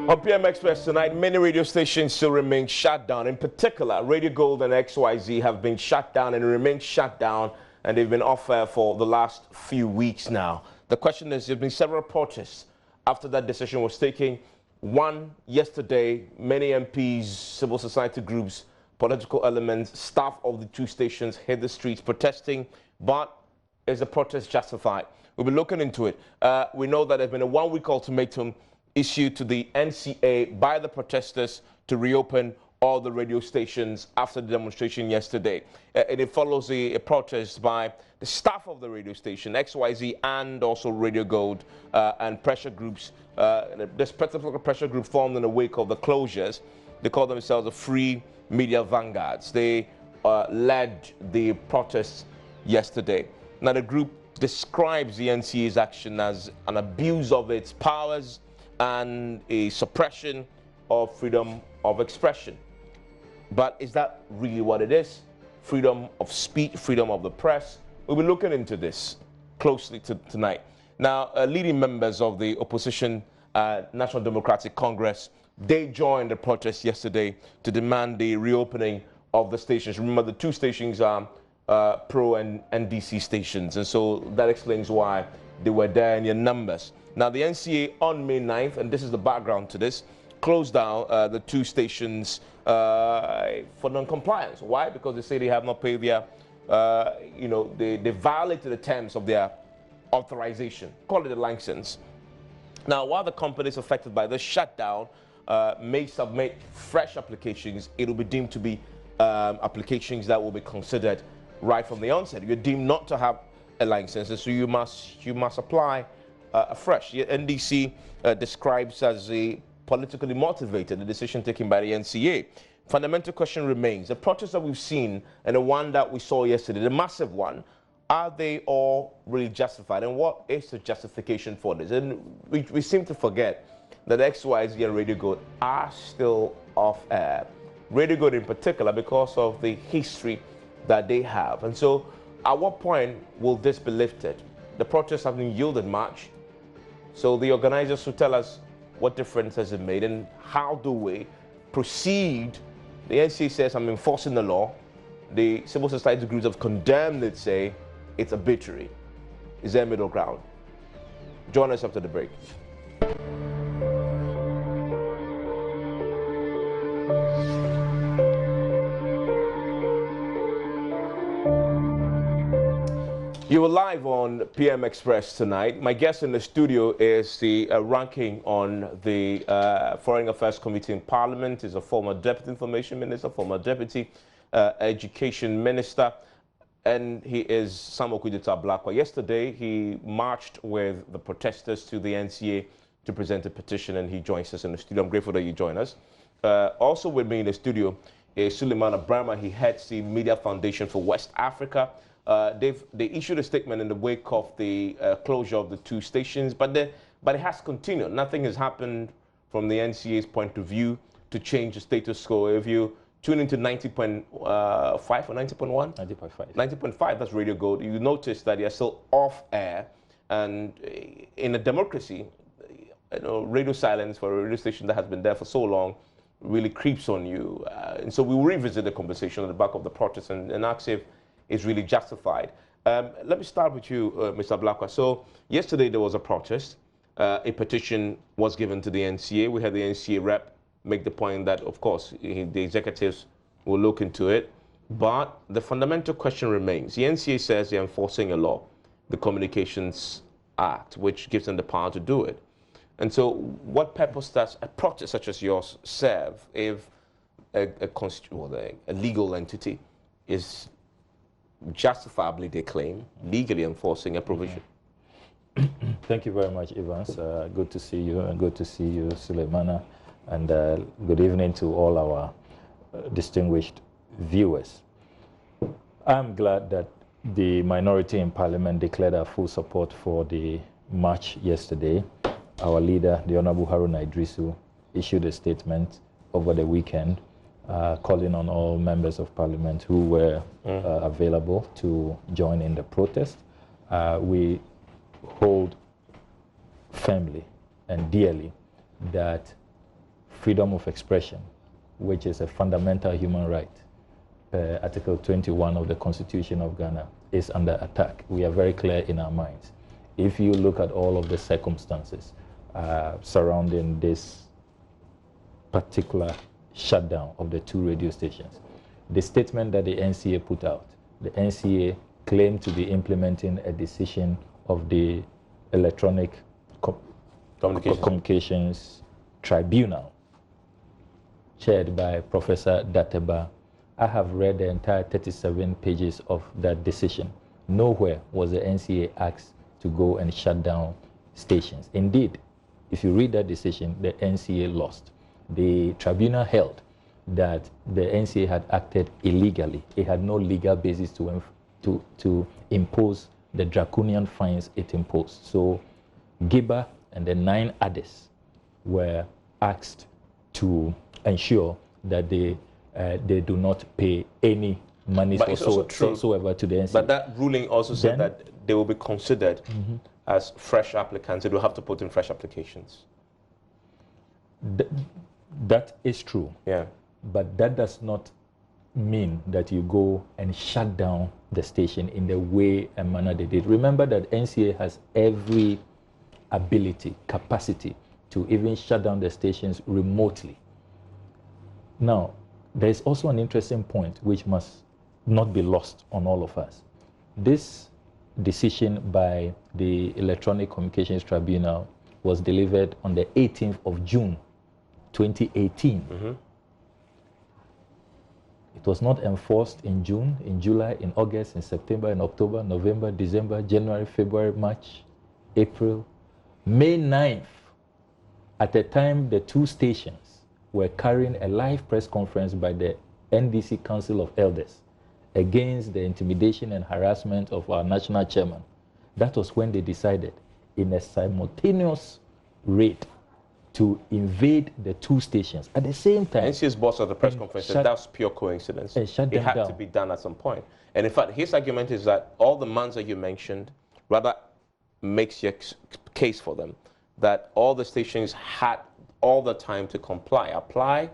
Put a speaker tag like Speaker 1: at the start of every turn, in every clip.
Speaker 1: On PM Express tonight, many radio stations still remain shut down. In particular, Radio Gold and XYZ have been shut down and remain shut down, and they've been off air for the last few weeks now. The question is, there have been several protests after that decision was taken. One, yesterday, many MPs, civil society groups, political elements, staff of the two stations hit the streets protesting, but is the protest justified? We'll be looking into it. We know that there's been a one-week ultimatum issued to the NCA by the protesters to reopen all the radio stations after the demonstration yesterday. And it follows a protest by the staff of the radio station, XYZ, and also Radio Gold and pressure groups. This particular pressure group formed in the wake of the closures. They call themselves the Free Media Vanguards. They led the protests yesterday. Now, the group describes the NCA's action as an abuse of its powers and a suppression of freedom of expression. But is that really what it is? Freedom of speech, freedom of the press? We'll be looking into this closely tonight. Now, leading members of the opposition National Democratic Congress, they joined the protest yesterday to demand the reopening of the stations. Remember, the two stations are pro and NDC stations, and so that explains why they were there in their numbers. Now, the NCA on May 9th, and this is the background to this, closed down the two stations for non-compliance. Why? Because they say they have not paid their, they violated the terms of their authorization, call it a license. Now, while the companies affected by this shutdown may submit fresh applications, it will be deemed to be applications that will be considered right from the onset. You're deemed not to have a license, and so you must apply afresh. The NDC describes as a politically motivated the decision taken by the NCA. Fundamental question remains: the protests that we've seen and the one that we saw yesterday, the massive one, are they all really justified? And what is the justification for this? And we seem to forget that XYZ and Radio Gold are still off air. Radio Gold in particular, because of the history that they have. And so, at what point will this be lifted? The protests have been yielded much. So the organizers will tell us what difference has it made and how do we proceed. The NCA says I'm enforcing the law. The civil society groups have condemned it, say it's arbitrary. Is there a middle ground? Join us after the break. You are live on PM Express tonight. My guest in the studio is the ranking on the Foreign Affairs Committee in Parliament. He's a former Deputy Information Minister, former Deputy Education Minister, and he is Okudzeto Ablakwa. Yesterday, he marched with the protesters to the NCA to present a petition, and he joins us in the studio. I'm grateful that you join us. Also with me in the studio is Sulemana Braimah. He heads the Media Foundation for West Africa. They issued a statement in the wake of the closure of the two stations, but it has continued. Nothing has happened from the NCA's point of view to change the status quo. If you tune into 90.5 or 90.1?
Speaker 2: 90.5.
Speaker 1: 90.5, that's Radio Gold. You notice that they are still off air. And in a democracy, radio silence for a radio station that has been there for so long really creeps on you. And so we will revisit the conversation on the back of the protest and ask if is really justified. Let me start with you, Mr. Ablakwa. So yesterday there was a protest. A petition was given to the NCA. We had the NCA rep make the point that, of course, the executives will look into it. But the fundamental question remains. The NCA says they're enforcing a law, the Communications Act, which gives them the power to do it. And so what purpose does a protest such as yours serve if a legal entity is justifiably, they claim, legally enforcing a provision?
Speaker 2: Thank you very much, Evans. Good to see you, and good to see you, Sulemana, and good evening to all our distinguished viewers. I'm glad that the minority in Parliament declared our full support for the march yesterday. Our leader, the Honorable Haruna Idrisu, issued a statement over the weekend calling on all members of parliament who were available to join in the protest. We hold firmly and dearly that freedom of expression, which is a fundamental human right, Article 21 of the Constitution of Ghana, is under attack. We are very clear in our minds. If you look at all of the circumstances surrounding this particular shutdown of the 2 radio stations, the statement that the NCA put out, the NCA claimed to be implementing a decision of the Electronic Communications Tribunal, chaired by Professor Dateba. I have read the entire 37 pages of that decision. Nowhere was the NCA asked to go and shut down stations. Indeed, if you read that decision, the NCA lost. The tribunal held that the NCA had acted illegally. It had no legal basis to impose the draconian fines it imposed. So Giba and the 9 others were asked to ensure that they do not pay any money whatsoever to the NCA.
Speaker 1: But that ruling also said that they will be considered as fresh applicants. They will have to put in fresh applications.
Speaker 2: That is true.
Speaker 1: Yeah.
Speaker 2: But that does not mean that you go and shut down the station in the way and manner they did. Remember that NCA has every ability, capacity to even shut down the stations remotely. Now, there is also an interesting point which must not be lost on all of us. This decision by the Electronic Communications Tribunal was delivered on the 18th of June, 2018. It was not enforced in June, in July, in August, in September, in October, November, December, January, February, March, April, May 9th. At the time, the 2 stations were carrying a live press conference by the NDC Council of Elders against the intimidation and harassment of our national chairman. That was when they decided, in a simultaneous raid, to invade the 2 stations at the same time.
Speaker 1: NCA's boss at the press conference said that was pure coincidence. It had to be done at some point. And in fact, his argument is that all the months that you mentioned rather makes your case for them, that all the stations had all the time to apply,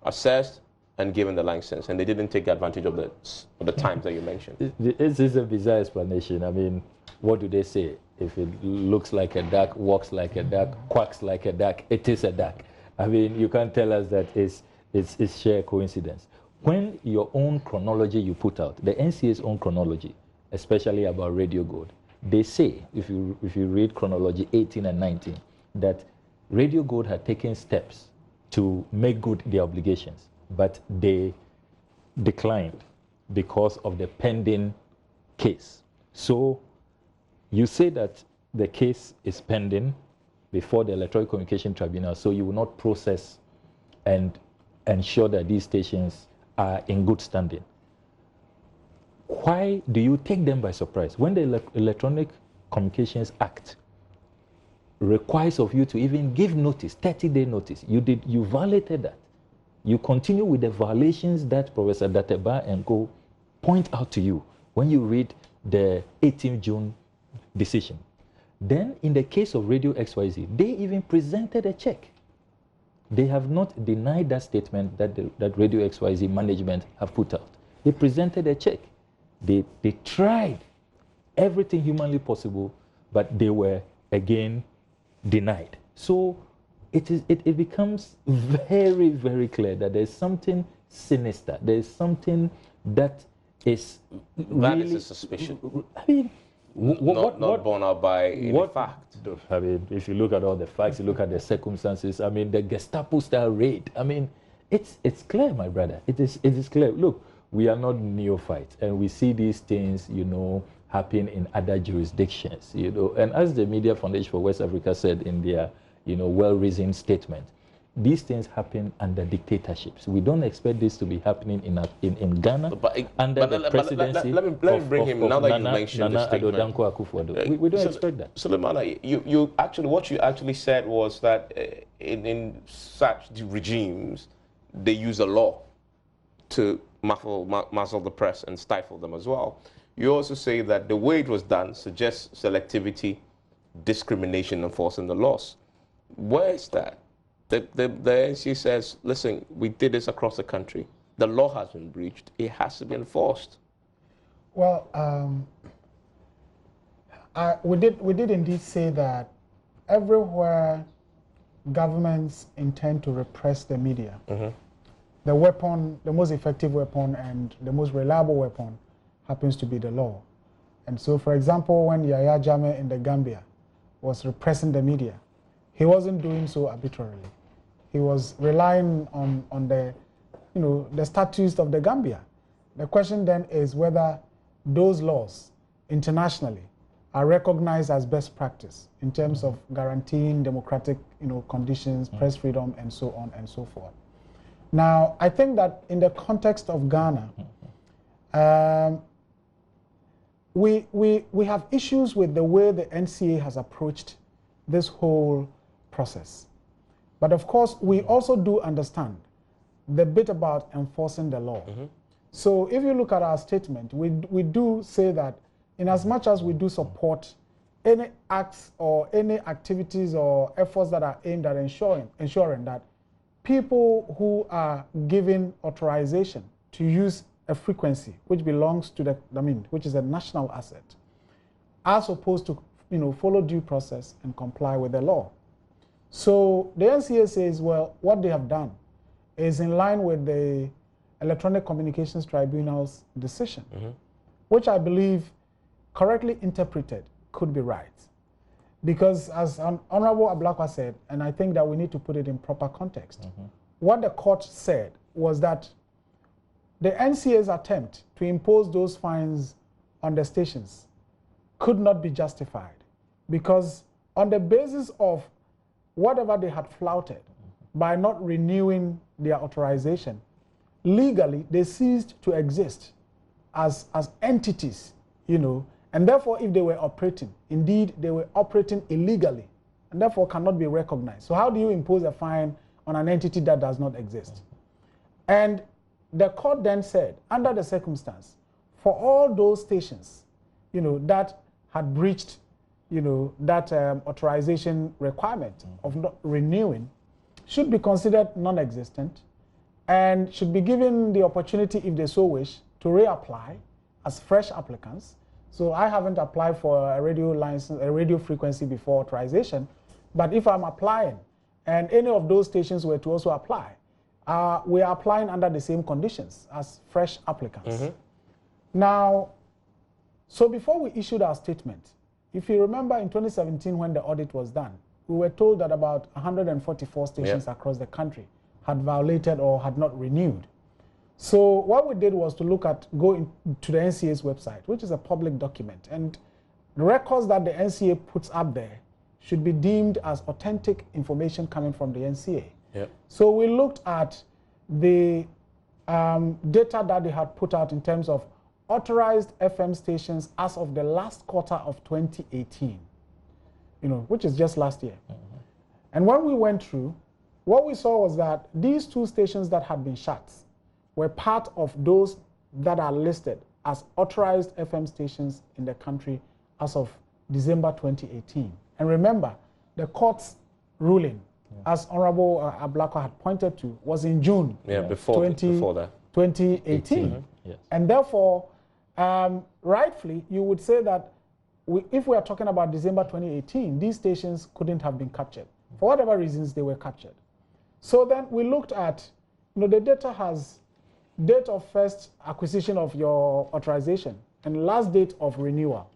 Speaker 1: assessed, and given the license, and they didn't take advantage of the times that you mentioned.
Speaker 2: This is a bizarre explanation. I mean, what do they say? If it looks like a duck, walks like a duck, quacks like a duck, it is a duck. I mean, you can't tell us that it's sheer coincidence. When your own chronology you put out, the NCA's own chronology, especially about Radio Gold, they say, if you read chronology 18 and 19, that Radio Gold had taken steps to make good their obligations, but they declined because of the pending case. So you say that the case is pending before the Electronic Communication Tribunal, so you will not process and ensure that these stations are in good standing. Why do you take them by surprise? When the Electronic Communications Act requires of you to even give notice, 30-day notice, you violated that. You continue with the violations that Professor Dateba and co point out to you when you read the 18th June decision. Then in the case of Radio XYZ, they even presented a check. They have not denied that statement that Radio XYZ management have put out. They presented a check. They tried everything humanly possible, but they were again denied. So it becomes very, very clear that there's something sinister. There's something that is really...
Speaker 1: That is a suspicion.
Speaker 2: I mean,
Speaker 1: not borne out by any fact.
Speaker 2: I mean, if you look at all the facts, you look at the circumstances, I mean, the Gestapo-style raid, I mean, it's clear, my brother. It is clear. Look, we are not neophytes, and we see these things, happen in other jurisdictions, And as the Media Foundation for West Africa said in their, well-reasoned statement, these things happen under dictatorships. We don't expect this to be happening in Ghana under the presidency
Speaker 1: let me bring him, now that you mentioned the statement.
Speaker 2: We don't expect that.
Speaker 1: Sulemana, what you actually said was that in such regimes, they use a law to muzzle the press and stifle them as well. You also say that the way it was done suggests selectivity, discrimination, enforcing the laws. Where is that? The NCA says, listen, we did this across the country. The law has been breached. It has to be enforced.
Speaker 3: Well, we did indeed say that everywhere governments intend to repress the media, the weapon, the most effective weapon and the most reliable weapon happens to be the law. And so, for example, when Yahya Jammeh in the Gambia was repressing the media, he wasn't doing so arbitrarily. He was relying on the, the statutes of the Gambia. The question then is whether those laws internationally are recognized as best practice in terms of guaranteeing democratic, conditions, press freedom, and so on and so forth. Now, I think that in the context of Ghana, we have issues with the way the NCA has approached this whole process. But of course, we also do understand the bit about enforcing the law. So if you look at our statement, we do say that in as much as we do support any acts or any activities or efforts that are aimed at ensuring that people who are given authorization to use a frequency which belongs to which is a national asset, are supposed to, follow due process and comply with the law. So the NCA says, well, what they have done is in line with the Electronic Communications Tribunal's decision, which I believe, correctly interpreted, could be right. Because as Honorable Ablakwa said, and I think that we need to put it in proper context, what the court said was that the NCA's attempt to impose those fines on the stations could not be justified, because on the basis of whatever they had flouted by not renewing their authorization, legally they ceased to exist as entities, and therefore if they were operating, indeed they were operating illegally, and therefore cannot be recognized. So how do you impose a fine on an entity that does not exist? And the court then said, under the circumstance, for all those stations, that had breached, that authorization requirement of not renewing, should be considered non-existent and should be given the opportunity, if they so wish, to reapply as fresh applicants. So I haven't applied for a radio license, a radio frequency before authorization, but if I'm applying and any of those stations were to also apply, we are applying under the same conditions as fresh applicants. Now, so before we issued our statement, if you remember in 2017 when the audit was done, we were told that about 144 stations across the country had violated or had not renewed. So what we did was to go into the NCA's website, which is a public document, and the records that the NCA puts up there should be deemed as authentic information coming from the NCA. So we looked at the data that they had put out in terms of authorized FM stations as of the last quarter of 2018, which is just last year. And when we went through, what we saw was that these two stations that had been shut were part of those that are listed as authorized FM stations in the country as of December 2018. And remember, the court's ruling, as Honorable Ablakwa had pointed to, was in June
Speaker 1: before that.
Speaker 3: 2018. And therefore, rightfully, you would say that if we are talking about December 2018, these stations couldn't have been captured. For whatever reasons, they were captured. So then we looked at, the data has date of first acquisition of your authorization and last date of renewal.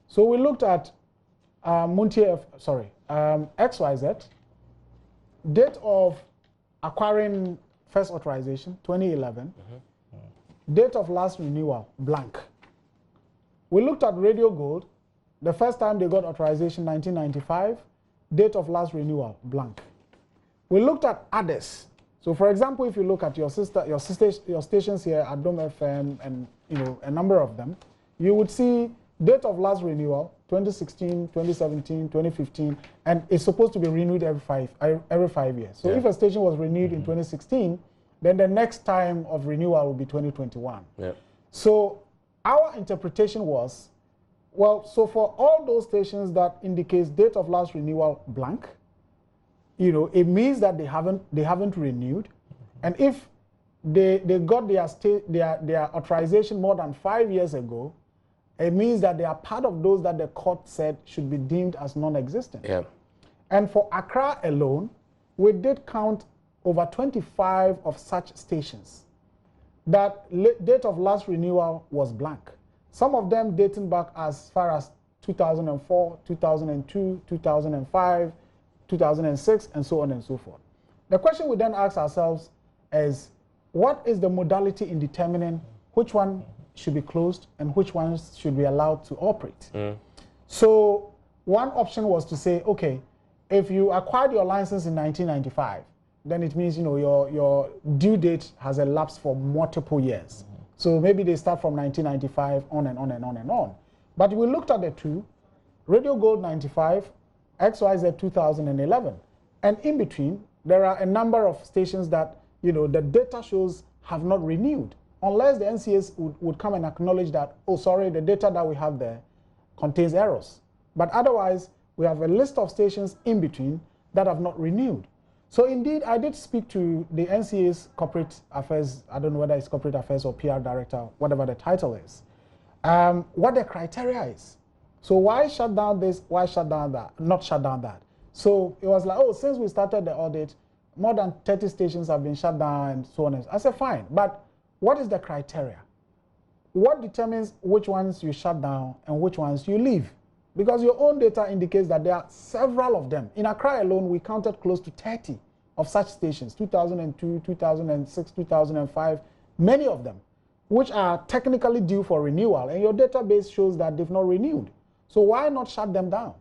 Speaker 3: So we looked at XYZ, date of acquiring first authorization, 2011, date of last renewal, blank. We looked at Radio Gold, the first time they got authorization, 1995, date of last renewal, blank. We looked at others. So for example, if you look at your stations here at Dome FM and a number of them, you would see date of last renewal, 2016, 2017, 2015, and it's supposed to be renewed every five years. So if a station was renewed in 2016 then the next time of renewal will be 2021.
Speaker 1: Yeah.
Speaker 3: So our interpretation was, well, so for all those stations that indicates date of last renewal blank, you know, it means that they haven't renewed, and if they got their authorization more than 5 years ago, it means that they are part of those that the court said should be deemed as non-existent.
Speaker 1: Yeah.
Speaker 3: And for Accra alone, we did count over 25 of such stations that date of last renewal was blank. Some of them dating back as far as 2004, 2002, 2005, 2006, and so on and so forth. The question we then ask ourselves is, what is the modality in determining which one should be closed and which ones should be allowed to operate? So one option was to say, okay, if you acquired your license in 1995, then it means, you know, your due date has elapsed for multiple years. So maybe they start from 1995 on and on and on and on. But we looked at the two, Radio Gold 95, XYZ 2011, and in between, there are a number of stations that, you know, the data shows have not renewed, unless the NCAs would come and acknowledge that, oh, sorry, the data that we have there contains errors. But otherwise, we have a list of stations in between that have not renewed. So indeed, I did speak to the NCA's corporate affairs, I don't know whether it's corporate affairs or PR director, whatever the title is, what the criteria is. So why shut down this, why shut down that, not shut down that? So it was like, oh, since we started the audit, more than 30 stations have been shut down and so on. I said, fine, but what is the criteria? What determines which ones you shut down and which ones you leave? Because your own data indicates that there are several of them. In Accra alone, we counted close to 30 of such stations, 2002, 2006, 2005, many of them, which are technically due for renewal, and your database shows that they've not renewed. So why not shut them down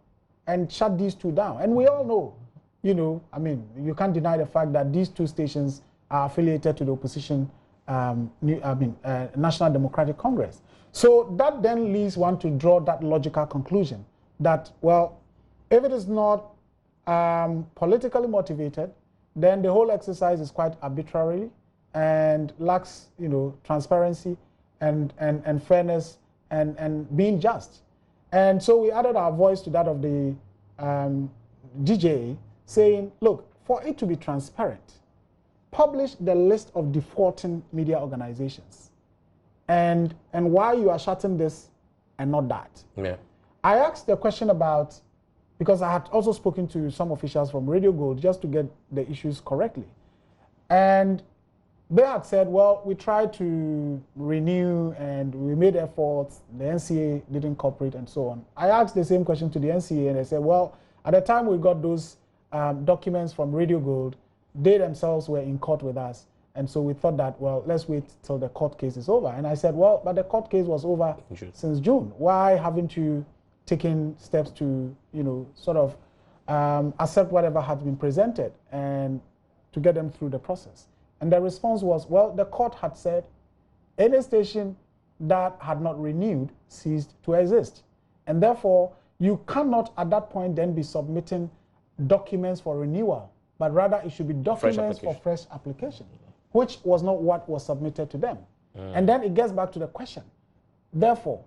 Speaker 3: and shut these two down? And we all know, you know, I mean, you can't deny the fact that these two stations are affiliated to the opposition, National Democratic Congress. So that then leads one to draw that logical conclusion that, well, if it is not politically motivated, then the whole exercise is quite arbitrary and lacks, you know, transparency and fairness and being just. And so we added our voice to that of the DJA, saying, look, for it to be transparent, publish the list of defaulting media organizations and why you are shutting this and not that. Yeah. I asked the question about, because I had also spoken to some officials from Radio Gold just to get the issues correctly. And they had said, well, we tried to renew and we made efforts, the NCA didn't cooperate and so on. I asked the same question to the NCA and they said, well, at the time we got those documents from Radio Gold, they themselves were in court with us. And so we thought that, well, let's wait till the court case is over. And I said, well, but the court case was over since June. Why haven't you taken steps to, you know, sort of accept whatever had been presented and to get them through the process? And the response was, well, the court had said any station that had not renewed ceased to exist. And therefore, you cannot at that point then be submitting documents for renewal, but rather it should be documents for fresh application, which was not what was submitted to them. And then it gets back to the question. Therefore,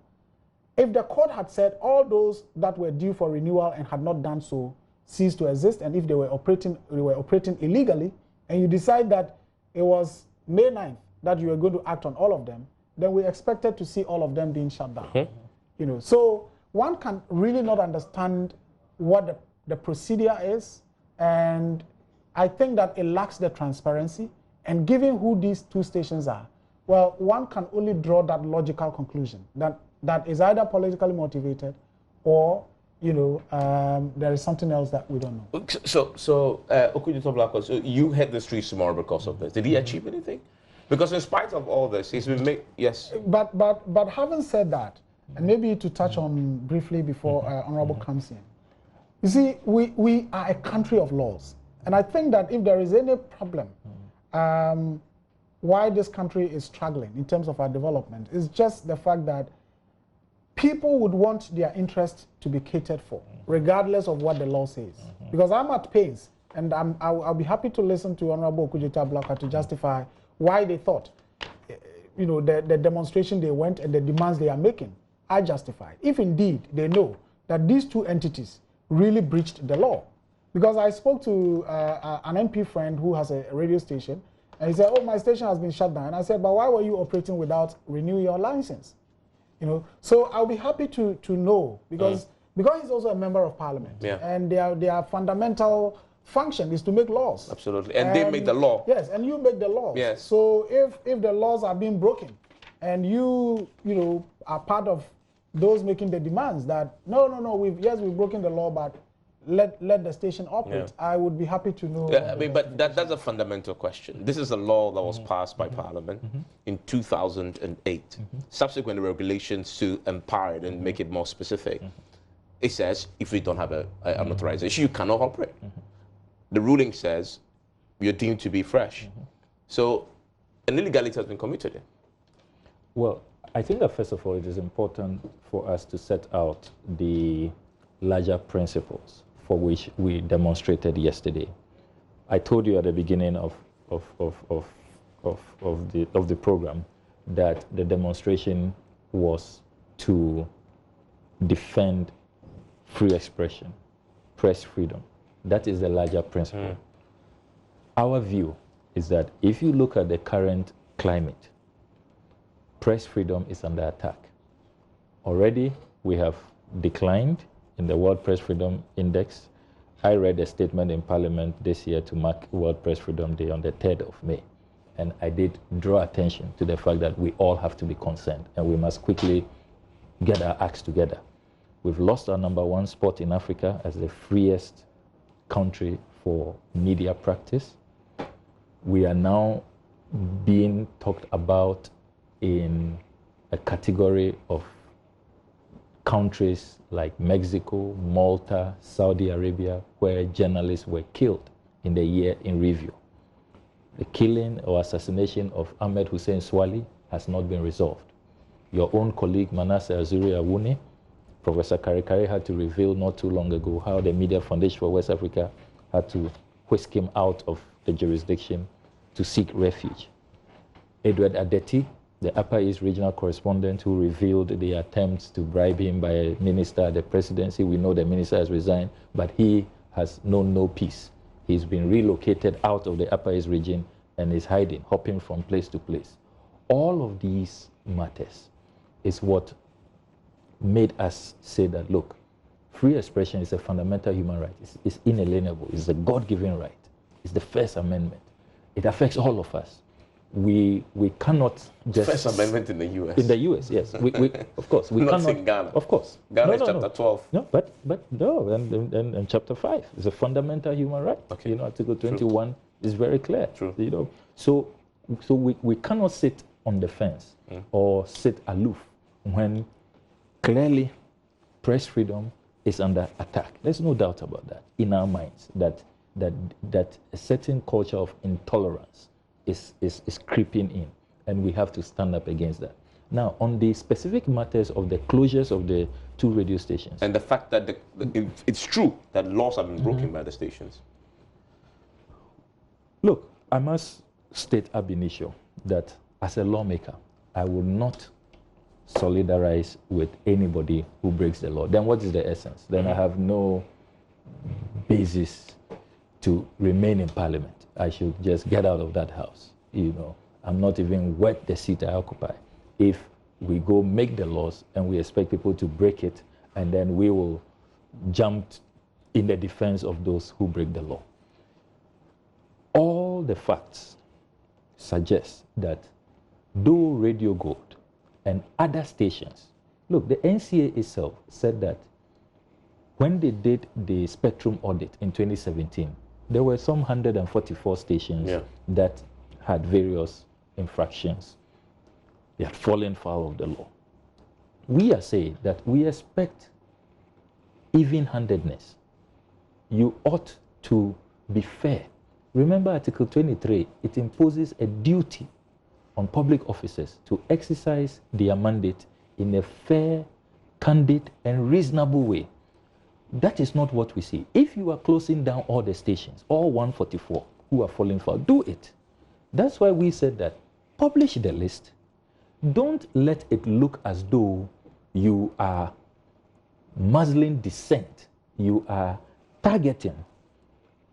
Speaker 3: if the court had said all those that were due for renewal and had not done so ceased to exist, and if they were operating illegally, and you decide that it was May 9th that you were going to act on all of them, then we expected to see all of them being shut down. You know, so one can really not understand what the procedure is, and I think that it lacks the transparency. And given who these two stations are, well, one can only draw that logical conclusion that is either politically motivated or, you know, there is something else that we don't know.
Speaker 1: So Okudzeto Ablakwa, so you hit the streets tomorrow because of this. Did he achieve anything? Because in spite of all this, he's been made, yes.
Speaker 3: But having said that, and maybe to touch on briefly before Honorable comes in, you see, we are a country of laws. And I think that if there is any problem why this country is struggling in terms of our development, is just the fact that people would want their interest to be catered for, regardless of what the law says. Because I'm at pains, and I'll be happy to listen to Honorable Okudzeto Ablakwa to justify why they thought, you know, the demonstration they went and the demands they are making are justified. If indeed they know that these two entities really breached the law. Because I spoke to an MP friend who has a radio station, and he said, oh, my station has been shut down. And I said, but why were you operating without renewing your license? You know, so I'll be happy to know, because he's also a member of parliament, and their fundamental function is to make laws.
Speaker 1: Absolutely, and they make the law.
Speaker 3: Yes, and you make the laws.
Speaker 1: Yes.
Speaker 3: So if the laws are being broken, and you know are part of those making the demands that no, we've broken the law, but let the station operate, I would be happy to know.
Speaker 1: Yeah, I mean, but that's a fundamental question. This is a law that was passed by Parliament in 2008. Subsequent regulations to empower it and make it more specific. It says if you don't have an authorization, you cannot operate. The ruling says you're deemed to be fresh. So an illegality has been committed here.
Speaker 2: Well, I think that first of all, it is important for us to set out the larger principles for which we demonstrated yesterday. I told you at the beginning of the program that the demonstration was to defend free expression, press freedom. That is the larger principle. Our view is that if you look at the current climate, press freedom is under attack. Already we have declined in the World Press Freedom Index. I read a statement in Parliament this year to mark World Press Freedom Day on the 3rd of May. And I did draw attention to the fact that we all have to be concerned and we must quickly get our acts together. We've lost our #1 spot in Africa as the freest country for media practice. We are now being talked about in a category of countries like Mexico, Malta, Saudi Arabia, where journalists were killed in the year in review. The killing or assassination of Ahmed Hussein Swali has not been resolved. Your own colleague Manasseh Azuri Awuni, Professor Karikari had to reveal not too long ago how the Media Foundation for West Africa had to whisk him out of the jurisdiction to seek refuge. Edward Adeti, the Upper East regional correspondent who revealed the attempts to bribe him by a minister at the presidency. We know the minister has resigned, but he has known no peace. He's been relocated out of the Upper East region and is hiding, hopping from place to place. All of these matters is what made us say that, look, free expression is a fundamental human right. It's inalienable. It's a God-given right. It's the First Amendment. It affects all of us. We cannot just...
Speaker 1: First Amendment in the U.S.
Speaker 2: In the U.S., yes. Of course. We
Speaker 1: Not
Speaker 2: cannot,
Speaker 1: in Ghana.
Speaker 2: Of course.
Speaker 1: Ghana is chapter 12.
Speaker 2: No, but no, and chapter 5 is a fundamental human right.
Speaker 1: Okay.
Speaker 2: You know, Article 21 is very clear.
Speaker 1: True.
Speaker 2: You know, so we cannot sit on the fence or sit aloof when clearly press freedom is under attack. There's no doubt about that in our minds, that a certain culture of intolerance is creeping in, and we have to stand up against that. Now, on the specific matters of the closures of the 2 radio stations.
Speaker 1: And the fact that it's true that laws have been broken by the stations.
Speaker 2: Look, I must state ab initio that as a lawmaker, I will not solidarize with anybody who breaks the law. Then what is the essence? Then I have no basis to remain in Parliament. I should just get out of that house. You know, I'm not even worth the seat I occupy. If we go make the laws and we expect people to break it, and then we will jump in the defense of those who break the law. All the facts suggest that though Radio Gold and other stations, look, the NCA itself said that when they did the spectrum audit in 2017, there were some 144 stations that had various infractions. They had fallen foul of the law. We are saying that we expect even-handedness. You ought to be fair. Remember Article 23, it imposes a duty on public officers to exercise their mandate in a fair, candid, and reasonable way. That is not what we see. If you are closing down all the stations, all 144 who are falling foul, do it. That's why we said that publish the list. Don't let it look as though you are muzzling dissent. You are targeting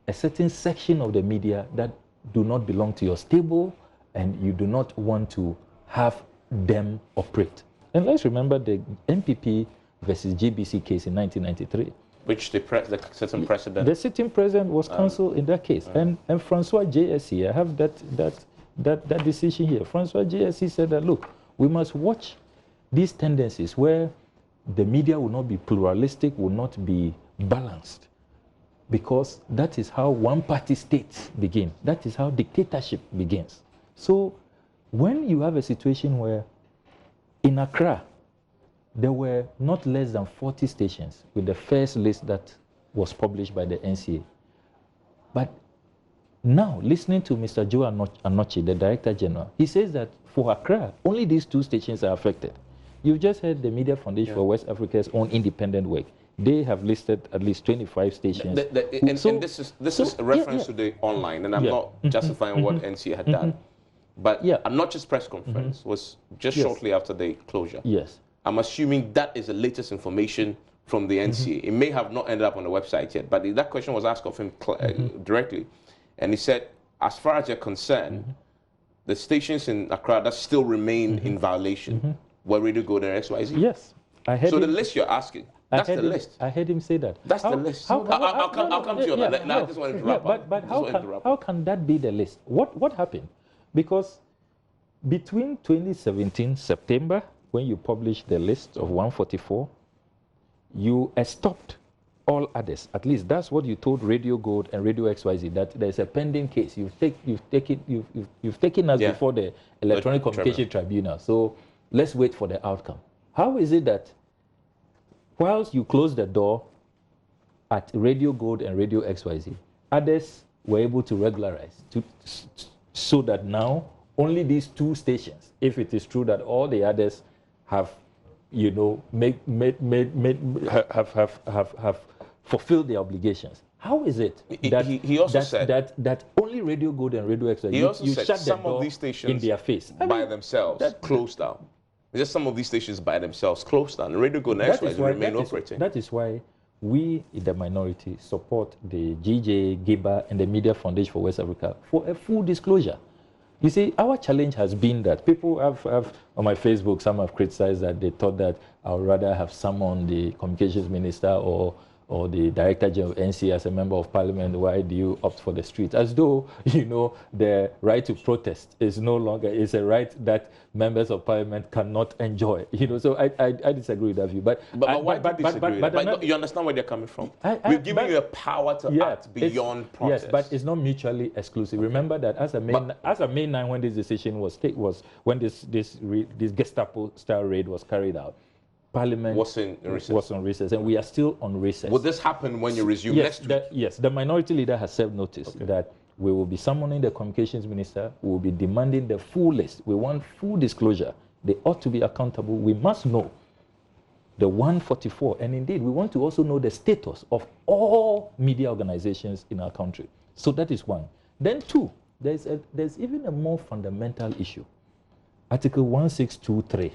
Speaker 2: a certain section of the media that do not belong to your stable, and you do not want to have them operate. And let's remember the MPP versus GBC case in 1993.
Speaker 1: Which the sitting president...
Speaker 2: The sitting president was cancelled in that case. And Francois JSC, I have that decision here. Francois JSC said that, look, we must watch these tendencies where the media will not be pluralistic, will not be balanced, because that is how one-party states begin. That is how dictatorship begins. So when you have a situation where in Accra, there were not less than 40 stations with the first list that was published by the NCA. But now, listening to Mr. Joe Anochi, the Director General, he says that for Accra, only these 2 stations are affected. You've just heard the Media Foundation for West Africa's own independent work. They have listed at least 25 stations.
Speaker 1: And this is a reference to the online, and I'm not justifying what NCA had done. But Anochi's press conference was just shortly after the closure.
Speaker 2: Yes.
Speaker 1: I'm assuming that is the latest information from the NCA. It may have not ended up on the website yet, but that question was asked of him directly. And he said, as far as you're concerned, the stations in Accra that still remain in violation were Radio Golden and XYZ.
Speaker 2: Yes.
Speaker 1: So the list you're asking, that's the list.
Speaker 2: I heard him say that.
Speaker 1: That's the list. I'll come to you on that. Now I just wanted to wrap up.
Speaker 2: But how can that be the list? What happened? Because between 2017 September, when you published the list of 144, you stopped all others. At least that's what you told Radio Gold and Radio XYZ, that there's a pending case. You've taken us before the Electronic Communication Tribunal. So let's wait for the outcome. How is it that whilst you closed the door at Radio Gold and Radio XYZ, others were able to regularize so that now only these 2 stations, if it is true that all the others have, you know, have fulfilled their obligations. How is it that
Speaker 1: he also said
Speaker 2: that only Radio Gold and Radio XYZ,
Speaker 1: he also said
Speaker 2: shut
Speaker 1: some
Speaker 2: the door
Speaker 1: of these stations
Speaker 2: in their face
Speaker 1: by themselves closed down. Just some of these stations by themselves closed down. Radio Gold and XYZ remain operating.
Speaker 2: That is why we in the minority support the GJ, GIBA, and the Media Foundation for West Africa for a full disclosure. You see, our challenge has been that people have on my Facebook, some have criticized that they thought that I would rather have summoned the communications minister or the Director General of NCA as a member of parliament. Why do you opt for the street? As though, you know, the right to protest is no longer, is a right that members of parliament cannot enjoy. You know, so I disagree with that view. But
Speaker 1: why do you disagree? But you understand where they're coming from? We're giving you a power to act beyond protest.
Speaker 2: Yes, but it's not mutually exclusive. Okay. Remember that as a May 9, when this decision was when this Gestapo-style raid was carried out, Parliament was on recess, and we are still on recess.
Speaker 1: Will this happen when you resume next week?
Speaker 2: Yes, the minority leader has served notice that we will be summoning the communications minister. We will be demanding the full list. We want full disclosure. They ought to be accountable. We must know the 144, and indeed, we want to also know the status of all media organizations in our country. So that is one. Then 2, there's even a more fundamental issue. Article 1623.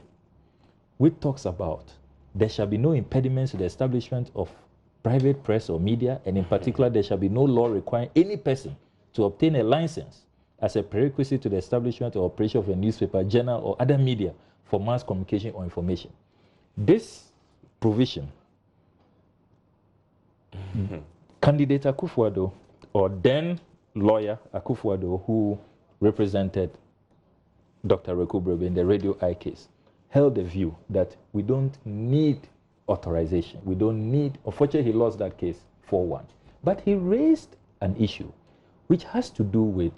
Speaker 2: which talks about there shall be no impediments to the establishment of private press or media, and in particular, there shall be no law requiring any person to obtain a license as a prerequisite to the establishment or operation of a newspaper, journal, or other media for mass communication or information. This provision, candidate Akufo-Addo, or then lawyer Akufo-Addo, who represented Dr. Reku Brebe in the Radio I case, held the view that we don't need authorization. We don't need, unfortunately, he lost that case 4-1. But he raised an issue which has to do with,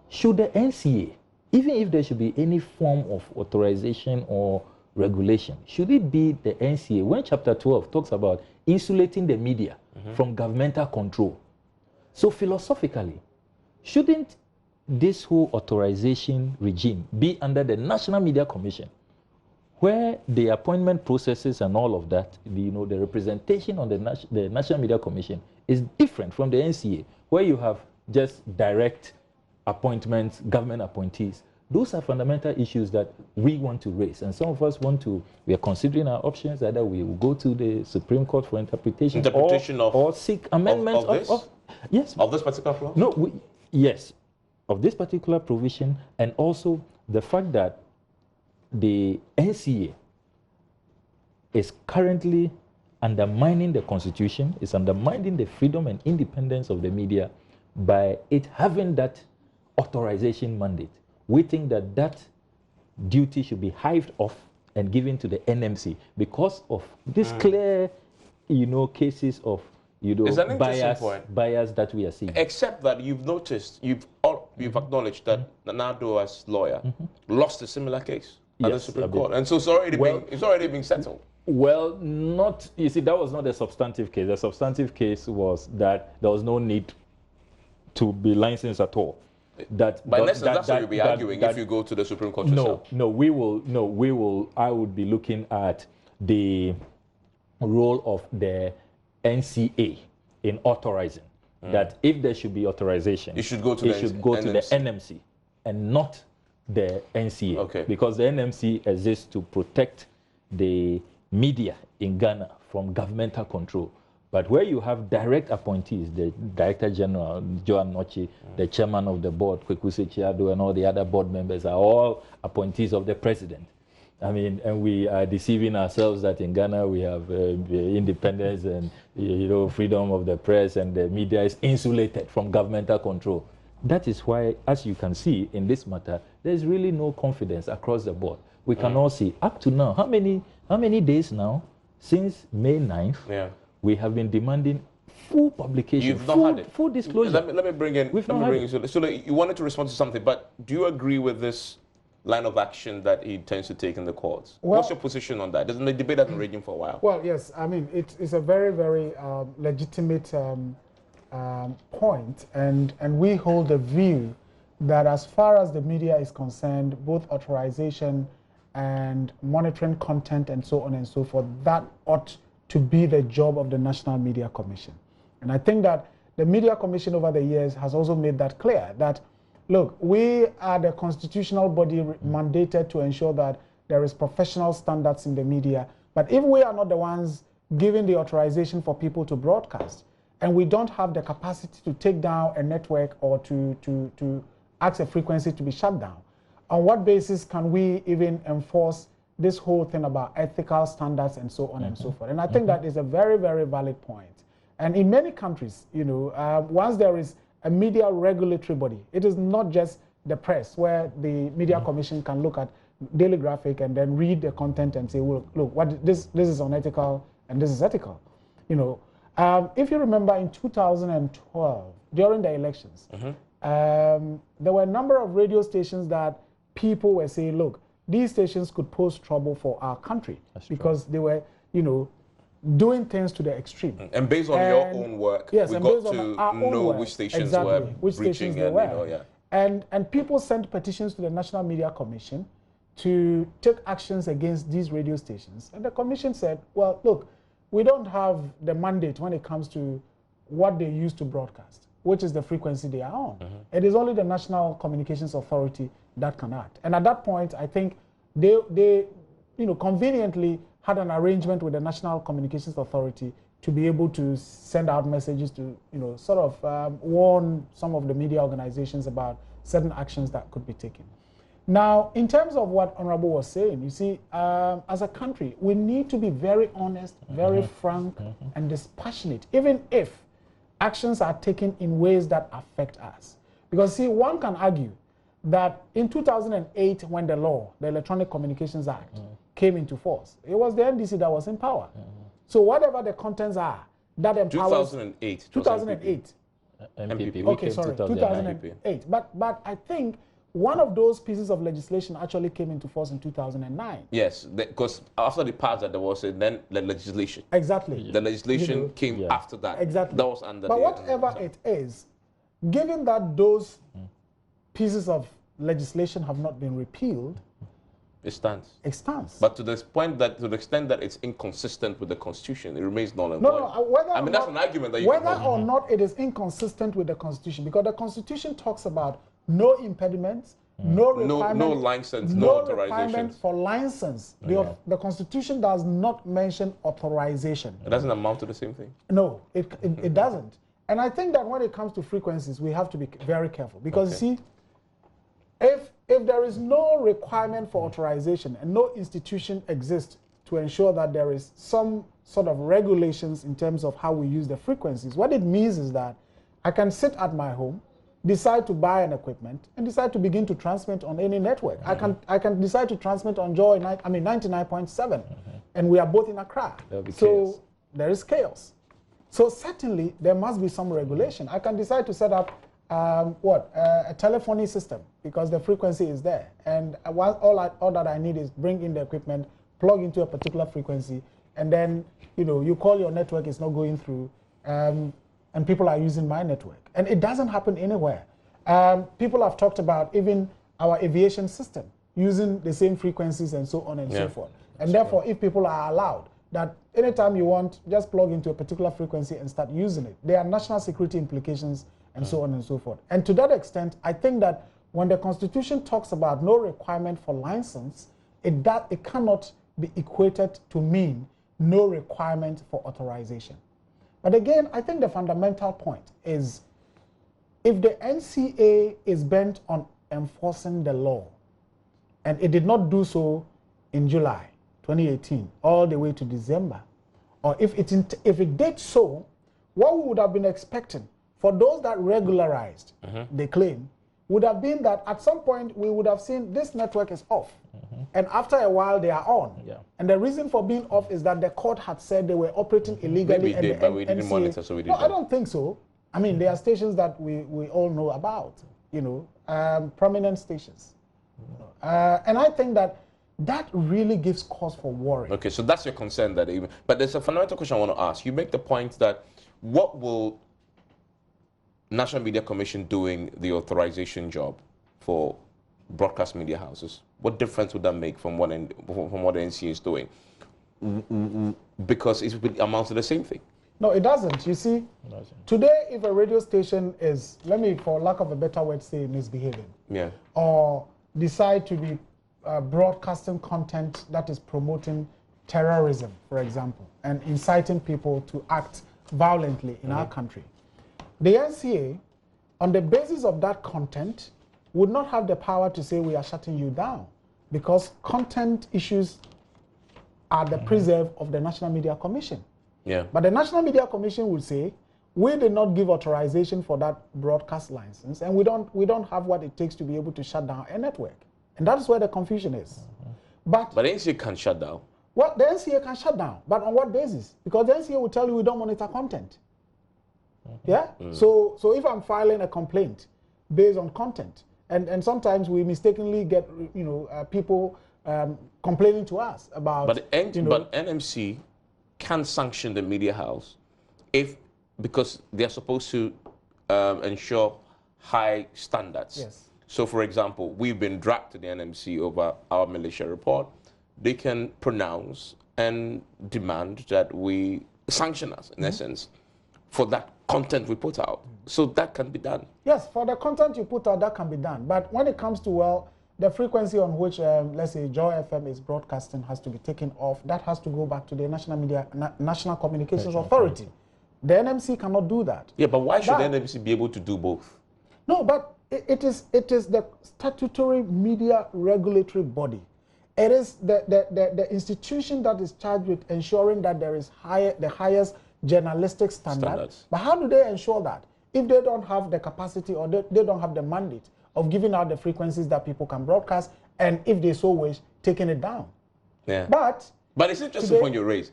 Speaker 2: should the NCA, even if there should be any form of authorization or regulation, should it be the NCA, when Chapter 12 talks about insulating the media from governmental control? So philosophically, shouldn't this whole authorization regime be under the National Media Commission, where the appointment processes and all of that, the representation on the National Media Commission is different from the NCA, where you have just direct appointments, government appointees. Those are fundamental issues that we want to raise. And some of us we are considering our options, either we will go to the Supreme Court for interpretation or seek amendments
Speaker 1: of this particular clause?
Speaker 2: No, yes, of this particular provision, and also the fact that the NCA is currently undermining the Constitution, is undermining the freedom and independence of the media by it having that authorization mandate. We think that that duty should be hived off and given to the NMC because of this clear, cases of, bias that we are seeing.
Speaker 1: Except that you've noticed, you've acknowledged that Nanado's lawyer lost a similar case at the Supreme Court, and so it's already been settled.
Speaker 2: Well, you see, that was not a substantive case. The substantive case was that there was no need to be licensed at all.
Speaker 1: That's what you'll be arguing if you go to the Supreme Court yourself.
Speaker 2: I would be looking at the role of the NCA in authorizing that if there should be authorization,
Speaker 1: it should go to
Speaker 2: the NMC and not the NCA.
Speaker 1: Okay.
Speaker 2: Because the NMC exists to protect the media in Ghana from governmental control. But where you have direct appointees, the Director General, Joan Nochi, the Chairman of the Board, Kwekuse Chiado, and all the other board members are all appointees of the President. I mean, and we are deceiving ourselves that in Ghana we have independence and freedom of the press, and the media is insulated from governmental control. That is why, as you can see in this matter, there is really no confidence across the board. We can all see up to now, how many days now since May 9th?
Speaker 1: Yeah.
Speaker 2: We have been demanding full publication,
Speaker 1: You've not had it.
Speaker 2: Full disclosure.
Speaker 1: Let me bring in. So you wanted to respond to something, but do you agree with this line of action that he tends to take in the courts? Well, what's your position on that? Doesn't the debate has been raging for a while?
Speaker 3: Well, yes. I mean, it's a very, very legitimate point, and we hold the view that as far as the media is concerned, both authorization and monitoring content and so on and so forth, that ought to be the job of the National Media Commission. And I think that the Media Commission over the years has also made that clear, that, look, we are the constitutional body mandated to ensure that there is professional standards in the media, but if we are not the ones giving the authorization for people to broadcast, and we don't have the capacity to take down a network or to ask a frequency to be shut down, on what basis can we even enforce this whole thing about ethical standards and so on and so forth? And I think that is a very, very valid point. And in many countries, once there is a media regulatory body, it is not just the press, where the Media Commission can look at Daily Graphic and then read the content and say, well, look, this is unethical and this is ethical. If you remember in 2012, during the elections, there were a number of radio stations that people were saying, look, these stations could pose trouble for our country because they were, doing things to the extreme.
Speaker 1: And based on your own work, we got to know which stations were breaching
Speaker 3: and people sent petitions to the National Media Commission to take actions against these radio stations. And the commission said, well, look, we don't have the mandate when it comes to what they use to broadcast, which is the frequency they are on. It is only the National Communications Authority that can act. And at that point, I think they conveniently had an arrangement with the National Communications Authority to be able to send out messages to, sort of warn some of the media organizations about certain actions that could be taken. Now, in terms of what Honorable was saying, you see, as a country, we need to be very honest, very frank, and dispassionate, even if actions are taken in ways that affect us. Because, see, one can argue that in 2008, when the Electronic Communications Act, came into force, it was the NDC that was in power. So whatever the contents are, that empowers...
Speaker 1: 2008.
Speaker 3: 2008.
Speaker 2: MPP.
Speaker 3: Okay, sorry, 2008. But I think one of those pieces of legislation actually came into force in 2009.
Speaker 1: Yes, because after the passed that, there was then the legislation.
Speaker 3: Exactly.
Speaker 1: The legislation came after that.
Speaker 3: Exactly.
Speaker 1: That was under
Speaker 3: But whatever it is, given that those pieces of legislation have not been repealed,
Speaker 1: it stands.
Speaker 3: It stands.
Speaker 1: But to the extent that it's inconsistent with the Constitution, it remains null and void.
Speaker 3: That's
Speaker 1: an argument that you can hold.
Speaker 3: Whether or not it is inconsistent with the Constitution, because the Constitution talks about no impediments, no requirement,
Speaker 1: no license, no
Speaker 3: requirement for license. The Constitution does not mention authorization.
Speaker 1: It doesn't amount to the same thing?
Speaker 3: No, it doesn't. And I think that when it comes to frequencies, we have to be very careful because you see, if there is no requirement for authorization and no institution exists to ensure that there is some sort of regulations in terms of how we use the frequencies, what it means is that I can sit at my home, decide to buy an equipment, and decide to begin to transmit on any network. I can decide to transmit on Joy, 99.7, and we are both in Accra. So there is chaos. So certainly there must be some regulation. I can decide to set up a telephony system because the frequency is there, and all that I need is bring in the equipment, plug into a particular frequency, and then you call your network, it's not going through, and people are using my network. And it doesn't happen anywhere. People have talked about even our aviation system using the same frequencies and so on and so forth. And therefore, if people are allowed that anytime you want, just plug into a particular frequency and start using it, there are national security implications and so on and so forth. And to that extent, I think that when the Constitution talks about no requirement for license, it cannot be equated to mean no requirement for authorization. But again, I think the fundamental point is if the NCA is bent on enforcing the law, and it did not do so in July 2018 all the way to December, or if it did so, what we would have been expecting for those that regularized the claim would have been that at some point we would have seen this network is off. And after a while they are on. And the reason for being off is that the court had said they were operating illegally.
Speaker 1: Maybe but we didn't monitor, so we didn't.
Speaker 3: No, I don't think so. I mean, there are stations that we all know about, prominent stations. And I think that really gives cause for worry.
Speaker 1: Okay, so that's your concern that even, but there's a fundamental question I want to ask. You make the point that what will National Media Commission doing the authorization job for broadcast media houses? What difference would that make from what the NCA is doing? Because it amounts to the same thing.
Speaker 3: No, it doesn't. You see, today if a radio station is, let me, for lack of a better word, say misbehaving, or decide to be broadcasting content that is promoting terrorism, for example, and inciting people to act violently in our country, the NCA, on the basis of that content, would not have the power to say we are shutting you down, because content issues are the preserve of the National Media Commission. But the National Media Commission would say, we did not give authorization for that broadcast license, and we don't have what it takes to be able to shut down a network. And that is where the confusion is. But
Speaker 1: the NCA can shut down.
Speaker 3: Well, the NCA can shut down, but on what basis? Because the NCA will tell you we don't monitor content. So if I'm filing a complaint based on content, and sometimes we mistakenly get people complaining to us about.
Speaker 1: But NMC can sanction the media house because they're supposed to ensure high standards. So, for example, we've been dragged to the NMC over our militia report. They can pronounce and demand that we sanction us, in essence, for that content we put out. So that can be done. Yes,
Speaker 3: for the content you put out, that can be done. But when it comes to, the frequency on which, let's say, Joy FM is broadcasting has to be taken off, that has to go back to the National Communications Authority. The NMC cannot do that.
Speaker 1: Yeah, but why should the NMC be able to do both?
Speaker 3: No, but it is the statutory media regulatory body. It is the institution that is charged with ensuring that there is the highest journalistic standards. But how do they ensure that if they don't have the capacity or they don't have the mandate of giving out the frequencies that people can broadcast, and if they so wish, taking it down? But
Speaker 1: it's interesting point you raise.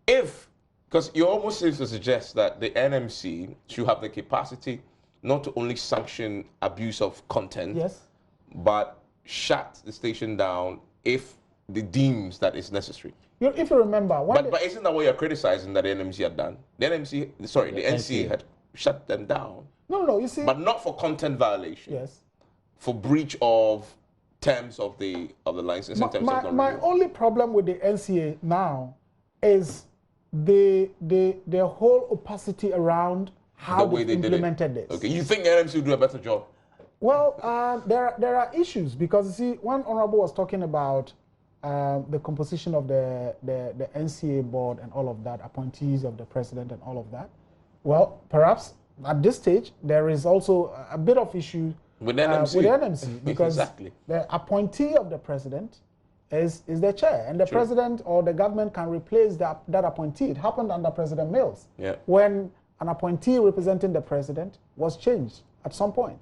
Speaker 1: Because you almost seem to suggest that the NMC should have the capacity not to only sanction abuse of content, but shut the station down if it deems that it's necessary.
Speaker 3: If you remember,
Speaker 1: but isn't that what you're criticizing that the NMC had done? The NCA had shut them down.
Speaker 3: No, you see.
Speaker 1: But not for content violation. For breach of terms of the license.
Speaker 3: My only problem with the NCA now is the whole opacity around how they implemented this.
Speaker 1: Okay, you think NMC will do a better job?
Speaker 3: Well, there are issues because you see, one honorable was talking about the composition of the NCA board and all of that, appointees of the president and all of that. Well, perhaps at this stage there is also a bit of issue
Speaker 1: with NMC,
Speaker 3: because
Speaker 1: exactly.
Speaker 3: The appointee of the president is the chair, and the president or the government can replace that appointee. It happened under President Mills, when an appointee representing the president was changed at some point.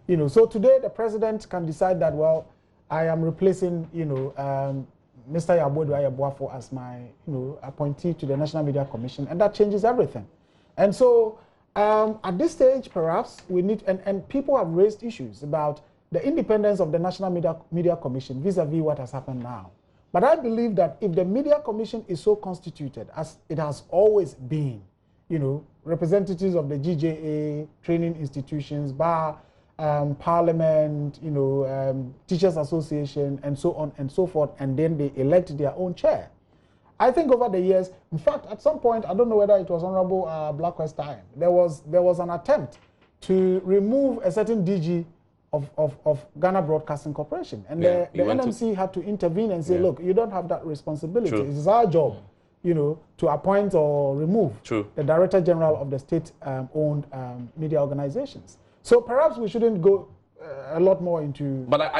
Speaker 3: You know, so today the president can decide that, well, I am replacing, you know, Mr. Yabodo Ayabuafo as my, you know, appointee to the National Media Commission, and that changes everything. And so at this stage, perhaps we need, and people have raised issues about the independence of the National Media Commission vis-a-vis what has happened now. But I believe that if the Media Commission is so constituted, as it has always been, you know, representatives of the GJA, training institutions, bar, parliament, you know, teachers association, and so on and so forth, and then they elect their own chair. I think over the years, in fact, at some point, I don't know whether it was Honorable Ablakwa's time, there was an attempt to remove a certain DG of Ghana Broadcasting Corporation, and the NMC had to intervene and say, look, you don't have that responsibility. It is our job, you know, to appoint or remove the Director General of the state-owned media organizations. So perhaps we shouldn't go a lot more into... But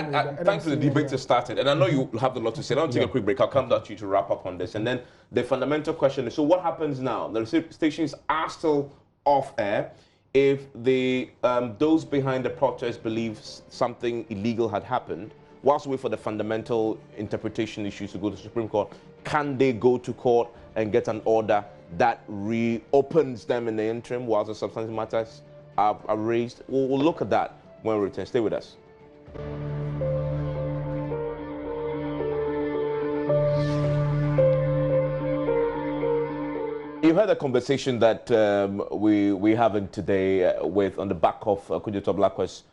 Speaker 1: thanks for the debate to started, and I know you have a lot to say. I'll take a quick break. I'll come back to you to wrap up on this. And then the fundamental question is, so what happens now? The stations are still off air. If those behind the protest believe something illegal had happened, whilst we wait for the fundamental interpretation issues to go to the Supreme Court, can they go to court and get an order that reopens them in the interim whilst the substantive matters are raised? We'll look at that when we return. Stay with us. You heard the conversation that we're having today on the back of Okudzeto Ablakwa's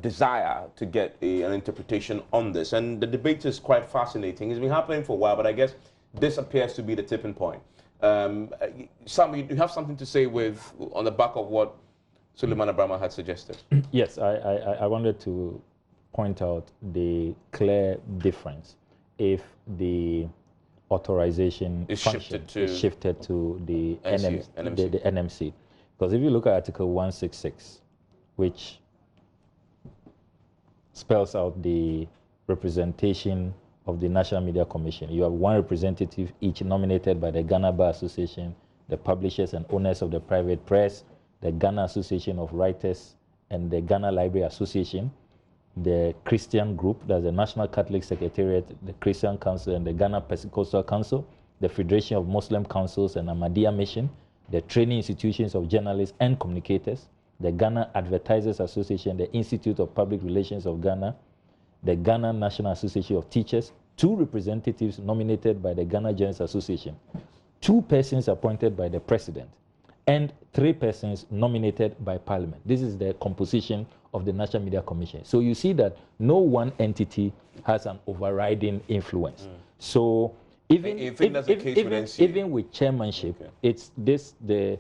Speaker 1: desire to get an interpretation on this. And the debate is quite fascinating. It's been happening for a while, but I guess this appears to be the tipping point. Sam, you have something to say on the back of what Sulemana Braimah had suggested?
Speaker 2: Yes, I wanted to point out the clear difference if the authorization is shifted to the NMC. Because if you look at Article 166, which spells out the representation of the National Media Commission, you have one representative each nominated by the Ghana Bar Association, the publishers and owners of the private press, the Ghana Association of Writers, and the Ghana Library Association, the Christian group, that's the National Catholic Secretariat, the Christian Council, and the Ghana Pentecostal Council, the Federation of Muslim Councils and Ahmadiyya Mission, the training institutions of journalists and communicators, the Ghana Advertisers Association, the Institute of Public Relations of Ghana, the Ghana National Association of Teachers, 2 representatives nominated by the Ghana Journalists Association, 2 persons appointed by the President, and 3 persons nominated by Parliament. This is the composition of the National Media Commission. So you see that no one entity has an overriding influence. So even with chairmanship, it's this the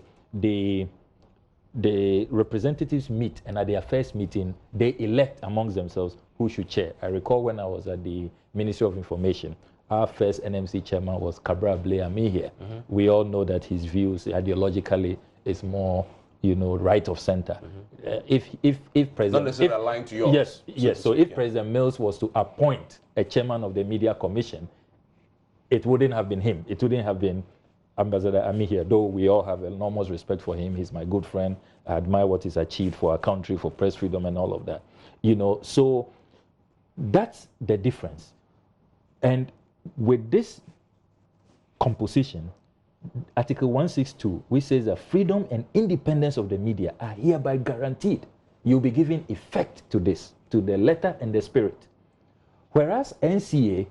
Speaker 2: representatives meet, and at their first meeting they elect amongst themselves who should chair. I recall when I was at the Ministry of Information, our first NMC chairman was Kabra Blea here. We all know that his views ideologically is more, you know, right of center. If President,
Speaker 1: not necessarily aligned to yours.
Speaker 2: Yes. So if President Mills was to appoint a chairman of the Media Commission, it wouldn't have been him. It wouldn't have been Ambassador Ami here, though we all have enormous respect for him. He's my good friend. I admire what he's achieved for our country, for press freedom and all of that. You know, so that's the difference. And with this composition, Article 162, which says that freedom and independence of the media are hereby guaranteed. You'll be giving effect to this, to the letter and the spirit. Whereas NCA,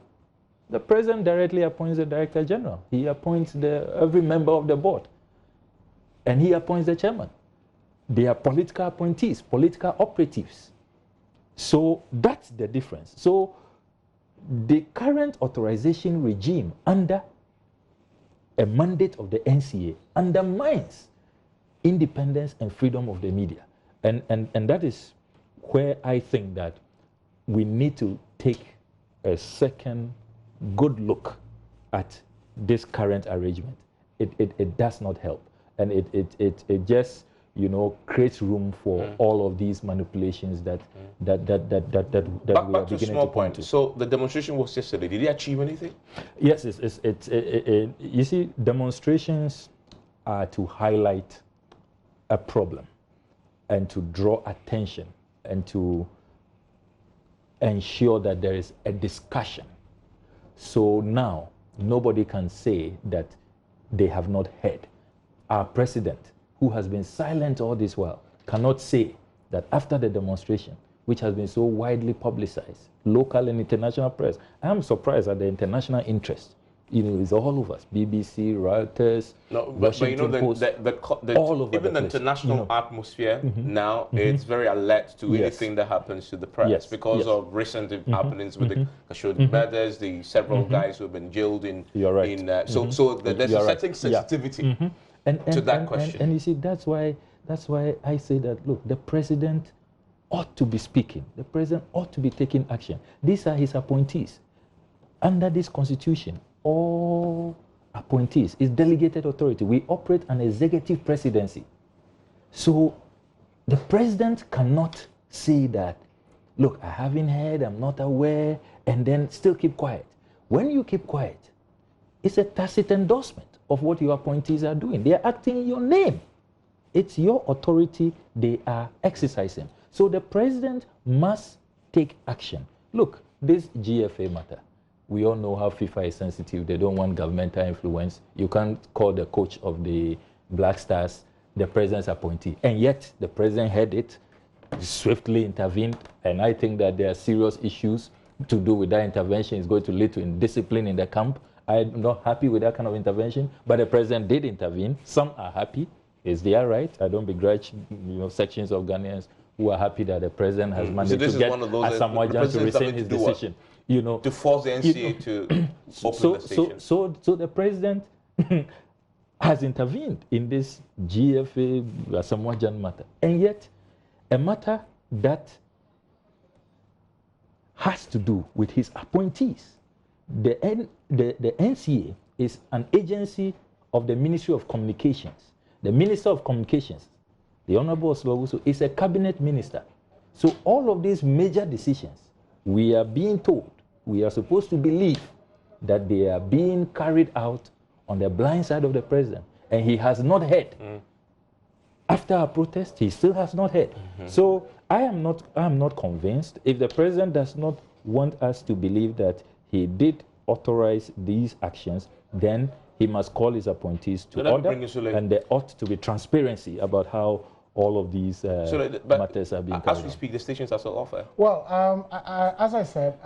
Speaker 2: the president directly appoints the director general. He appoints every member of the board. And he appoints the chairman. They are political appointees, political operatives. So that's the difference. So the current authorization regime under a mandate of the NCA undermines independence and freedom of the media. And that is where I think that we need to take a second good look at this current arrangement. It does not help, and it just, you know, creates room for all of these manipulations that we are beginning to point to.
Speaker 1: So the demonstration was yesterday. Did it achieve anything?
Speaker 2: Yes, you see, demonstrations are to highlight a problem and to draw attention and to ensure that there is a discussion. So now nobody can say that they have not heard. Our president, who has been silent all this while, cannot say that after the demonstration, which has been so widely publicized, local and international press, I am surprised at the international interest. You know, it's all over us. BBC, Reuters, Washington Post, all over
Speaker 1: even the international atmosphere now, it's very alert to anything that happens to the press because of recent happenings with the Khashoggi murders, the several guys who have been jailed in.
Speaker 2: You're right.
Speaker 1: So there's a certain sensitivity to that question.
Speaker 2: And you see, that's why I say that, look, the president ought to be speaking. The president ought to be taking action. These are his appointees. Under this constitution, all appointees is delegated authority. We operate an executive presidency. So the president cannot say that, look, I haven't heard, I'm not aware, and then still keep quiet. When you keep quiet, it's a tacit endorsement of what your appointees are doing. They are acting in your name. It's your authority they are exercising. So the president must take action. Look, this GFA matter, we all know how FIFA is sensitive. They don't want governmental influence. You can't call the coach of the Black Stars the president's appointee. And yet, the president heard it, swiftly intervened, and I think that there are serious issues to do with that intervention. It's going to lead to indiscipline in the camp. I'm not happy with that kind of intervention, but the president did intervene. Some are happy. It's their right. I don't begrudge, sections of Ghanaians who are happy that the president has managed to get Asamoah Gyan to rescind his decision.
Speaker 1: To force the NCA to open the station.
Speaker 2: So the president has intervened in this GFA Asamoah Gyan matter, and yet a matter that has to do with his appointees. The NCA is an agency of the Ministry of Communications. The Minister of Communications, the Honorable Oslogusu, is a cabinet minister. So all of these major decisions, we are being told, we are supposed to believe that they are being carried out on the blind side of the president, and he has not heard. After our protest, he still has not heard. So I am not convinced. If the president does not want us to believe that he did authorize these actions, then he must call his appointees to order, and there ought to be transparency about how all of these matters are being carried out.
Speaker 1: As we speak, the stations are still offer.
Speaker 3: Well, as I said,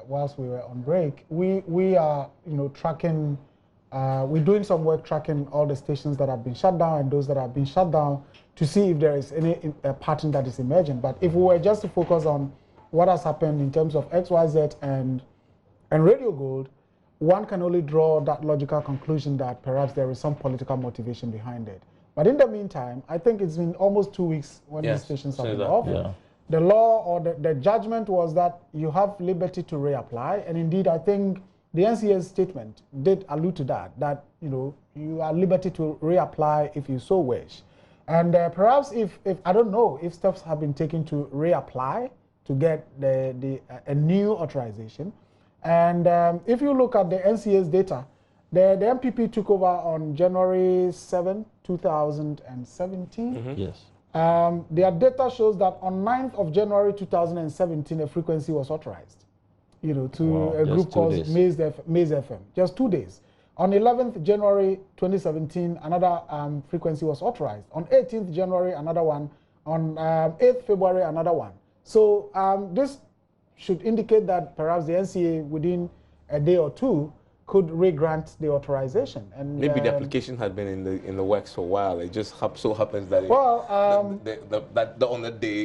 Speaker 3: whilst we were on break, we are tracking. We're doing some work tracking all the stations that have been shut down and those that have been shut down to see if there is any pattern that is emerging. But if we were just to focus on what has happened in terms of XYZ and Radio Gold, one can only draw that logical conclusion that perhaps there is some political motivation behind it. But in the meantime, I think it's been almost 2 weeks when these stations have been off. Yeah. The law or the judgment was that you have liberty to reapply, and indeed I think the NCA's statement did allude to that you are liberty to reapply if you so wish. And perhaps if I don't know if steps have been taken to reapply to get a new authorization. And if you look at the NCA's data, the MPP took over on January 7, 2017.
Speaker 2: Yes.
Speaker 3: Their data shows that on 9th of January 2017, a frequency was authorized, to a group called Maize FM. Just 2 days. On 11th January 2017, another frequency was authorized. On 18th January, another one. On 8th February, another one. So this should indicate that perhaps the NCA within a day or two could re-grant the authorization. And
Speaker 1: maybe the application had been in the works for a while. It just so happens that on the day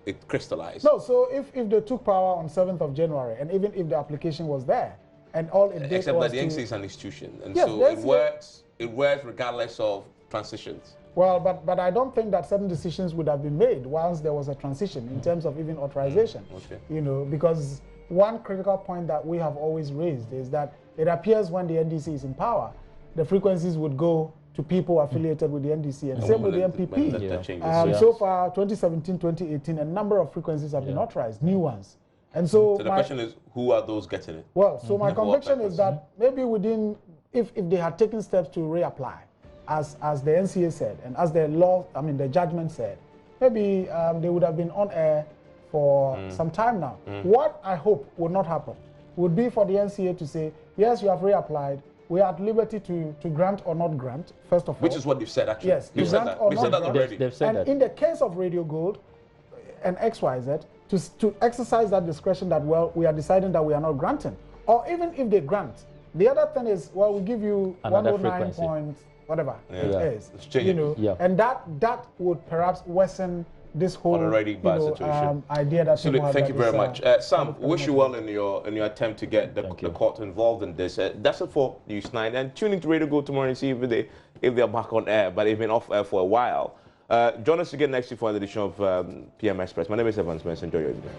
Speaker 1: it crystallized.
Speaker 3: No, so if they took power on 7th of January, and even if the application was there, and all it did
Speaker 1: except
Speaker 3: was
Speaker 1: that the NCA is an institution, and
Speaker 3: yes,
Speaker 1: so it works regardless of transitions?
Speaker 3: Well, but I don't think that certain decisions would have been made once there was a transition in terms of even authorization.
Speaker 1: Okay.
Speaker 3: You know, because one critical point that we have always raised is that it appears when the NDC is in power, the frequencies would go to people affiliated with the NDC, and same with the MPP. So far, 2017, 2018, a number of frequencies have been authorized, new ones. And so
Speaker 1: the question is, who are those getting it?
Speaker 3: Well, so my conviction is that maybe within, if they had taken steps to reapply, as the NCA said, and as the law, the judgment said, maybe they would have been on air for some time now. What I hope would not happen would be for the NCA to say, yes, you have reapplied, we are at liberty to grant or not grant, first of all.
Speaker 1: Which is what you've said, actually.
Speaker 3: Yes,
Speaker 1: you've said that. We said that already.
Speaker 2: They've said that.
Speaker 3: In the case of Radio Gold and XYZ, to exercise that discretion that, well, we are deciding that we are not granting. Or even if they grant, the other thing is, well, we give you
Speaker 2: another
Speaker 3: 109 points, whatever it is.
Speaker 1: You
Speaker 3: know, and that would perhaps worsen this whole
Speaker 1: already bad situation.
Speaker 3: Idea that people have.
Speaker 1: Thank you very much. Sam, wish you well in your attempt to get the court involved in this. That's it for News 9. And tune into Radio Go tomorrow and see if they're back on air, but they've been off air for a while. Join us again next week for another edition of PM Express. My name is Evans Spence. Enjoy your evening.